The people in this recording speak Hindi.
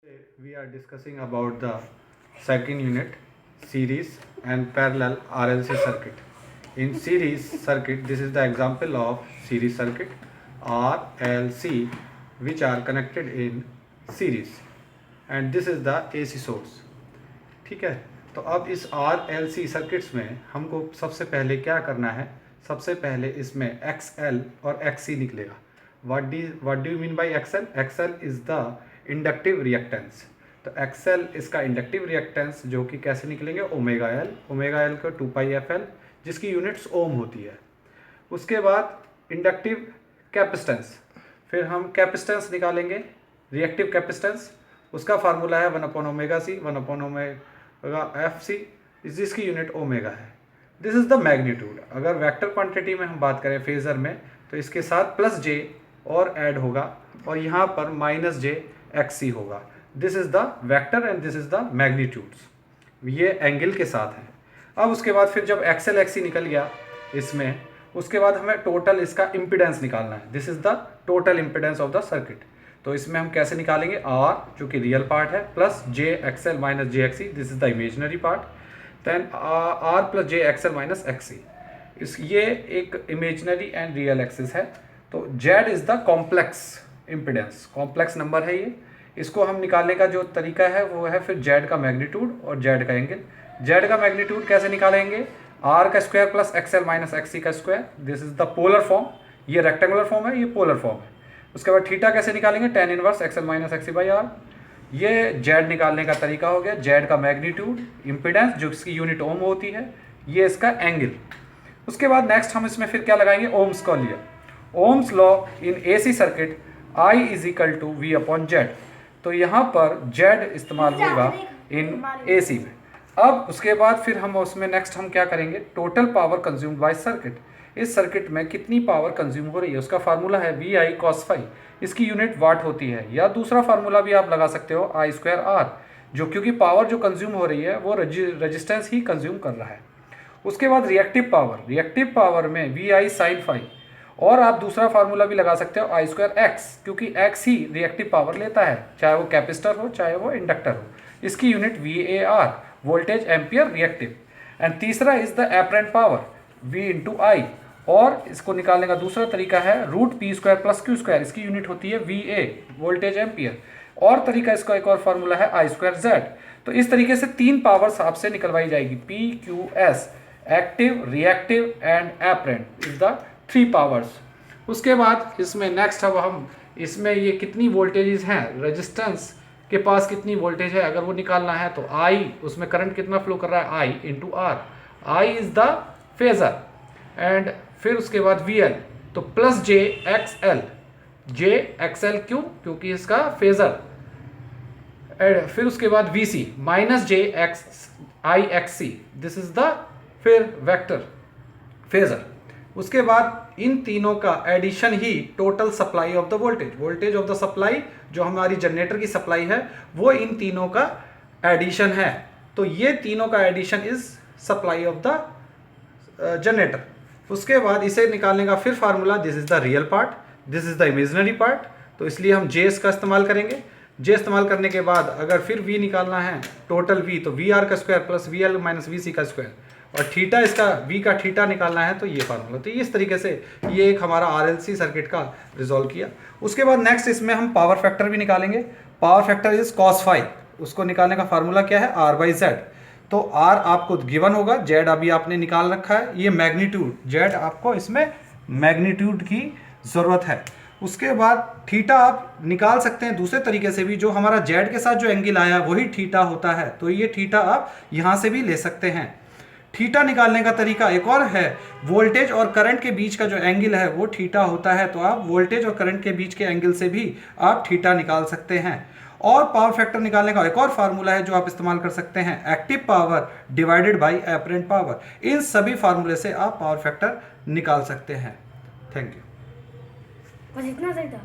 Today we are discussing about the second unit, series and parallel RLC circuit. In series circuit, this is the example of series circuit RLC which are connected in series and this is the AC source. ठीक है, तो अब इस RLC सर्किट्स में हमको सबसे पहले क्या करना है? सबसे पहले इसमें XL और XC निकलेगा. What do you mean by XL? XL is the inductive reactance. तो XL इसका इंडक्टिव रिएक्टेंस जो कि कैसे निकलेंगे? ओमेगा एल का 2πfl जिसकी यूनिट्स ओम होती है. उसके बाद इंडक्टिव कैपेसिटेंस, फिर हम कैपेसिटेंस निकालेंगे, रिएक्टिव कैपेसिटेंस, उसका फार्मूला है 1/ωc 1/ωfc जिसकी यूनिट ओमेगा है. This is the magnitude. अगर वेक्टर क्वांटिटी में हम बात करें फेजर में तो इसके साथ प्लस जे और ऐड होगा और यहाँ पर माइनस जे XC होगा. This is the vector and this is the magnitudes. ये एंगल के साथ है. अब उसके बाद फिर जब XL XC निकल गया इसमें, उसके बाद हमें टोटल इसका इम्पिडेंस निकालना है. This is the total impedance of the circuit. तो इसमें हम कैसे निकालेंगे? R जो कि रियल पार्ट है plus JXL minus JXC, this is the imaginary part. Then R plus JXL minus XC, ये एक इमेजिनरी एंड रियल एक्सिस है. तो Z is the complex impedance, complex number है ये. इसको हम निकालने का जो तरीका है वो है फिर Z का मैग्नीट्यूड और Z का एंगल. Z का मैग्नीट्यूड कैसे निकालेंगे? R का square plus XL minus XC का square. This is the polar form. ये रेक्टेंगुलर फॉर्म है, ये पोलर फॉर्म है. उसके बाद थीटा कैसे निकालेंगे? tan inverse XL minus XC by R. ये Z निकालने का तरीका हो गया. Z का मैग्नीट्यूड, इम्पिडेंस जो इसकी यूनिट ओम होती है, ये इसका एंगल. उसके बाद नेक्स्ट हम इसमें फिर क्या लगाएंगे? ओम्स का law. Ohm's law in AC circuit I is equal to V upon Z. तो यहाँ पर Z इस्तेमाल होगा इन AC में. अब उसके बाद फिर हम उसमें नेक्स्ट हम क्या करेंगे? Total power consumed by circuit. इस सर्किट में कितनी पावर कंज्यूम हो रही है उसका फार्मूला है VI cos phi. इसकी यूनिट वाट होती है. या दूसरा फार्मूला भी आप लगा सकते हो I स्क्वायर R, जो क्योंकि पावर जो कंज्यूम हो रही है वो रेजिस्टेंस ही कंज्यूम कर रहा है. उसके बाद रिएक्टिव पावर में VI sin phi, और आप दूसरा फार्मूला भी लगा सकते हो I स्क्वायर X, क्योंकि X ही रिएक्टिव पावर लेता है, चाहे वो कैपेसिटर हो चाहे वो इंडक्टर हो. इसकी unit VAR, voltage ampere reactive. And तीसरा is the apparent power V into I, और इसको निकालने का दूसरा तरीका है √P square plus Q square. इसकी यूनिट होती है VA, वोल्टेज एम्पियर. और तरीका इसका एक और फार्मूला है I स्क्वायर Z. तो इस तरीके से तीन पावर्स आपसे निकलवाई जाएगी. PQS, active, reactive and apparent is the 3 powers. उसके बाद इसमें नेक्स्ट अब हम इसमें ये कितनी वोल्टेजेस हैं, रेजिस्टेंस के पास कितनी वोल्टेज है, अगर वो निकालना है तो I, उसमें करंट कितना फ्लो कर रहा है I into R. I is the phasor. And फिर उसके बाद VL, तो प्लस JXL क्यों? क्योंकि इसका फेजर. फिर उसके बाद VC minus JXC, this is the फिर वेक्टर फेजर. उसके बाद इन तीनों का एडिशन ही total supply of the voltage of the supply, जो हमारी जनरेटर की सप्लाई है वो इन तीनों का एडिशन है. तो ये तीनों का addition is supply of the generator. उसके बाद इसे निकालने का फिर formula, this is the real part, this is the imaginary part. तो इसलिए हम J का इस्तेमाल करेंगे. J इस्तेमाल करने के बाद अगर फिर V निकालना है, टोटल V, तो VR का square plus VL minus VC का स्क्वायर. और थीटा, इसका V का थीटा निकालना है तो ये फार्मूला. तो इस तरीके से ये एक हमारा RLC सर्किट का रिजॉल्व किया. उसके बाद नेक्स्ट इसमें हम पावर फैक्टर भी निकालेंगे. Power factor is cos phi. उसको निकालने का फार्मूला क्या है? R by Z. तो R आपको गिवन होगा, Z अभी आपने निकाल रखा है. ये मैग्नीट्यूड, Z आपको इसमें मैग्नीट्यूड की ज़रूरत है. उसके बाद थीटा आप निकाल सकते हैं दूसरे तरीके से भी. जो हमारा Z के साथ जो एंगल आया वही थीटा होता है, तो ये थीटा आप यहाँ से भी ले सकते हैं. थीटा निकालने का तरीका एक और है. वोल्टेज और करंट के बीच का जो एंगल है वो थीटा होता है, तो आप वोल्टेज और करंट के बीच के एंगल से भी आप थीटा निकाल सकते हैं. और पावर फैक्टर निकालने का एक और फार्मूला है जो आप इस्तेमाल कर सकते हैं, active power divided by apparent power. इन सभी फार्मूले से आप पावर फैक्टर निकाल सकते हैं. Thank you. बस इतना सही था.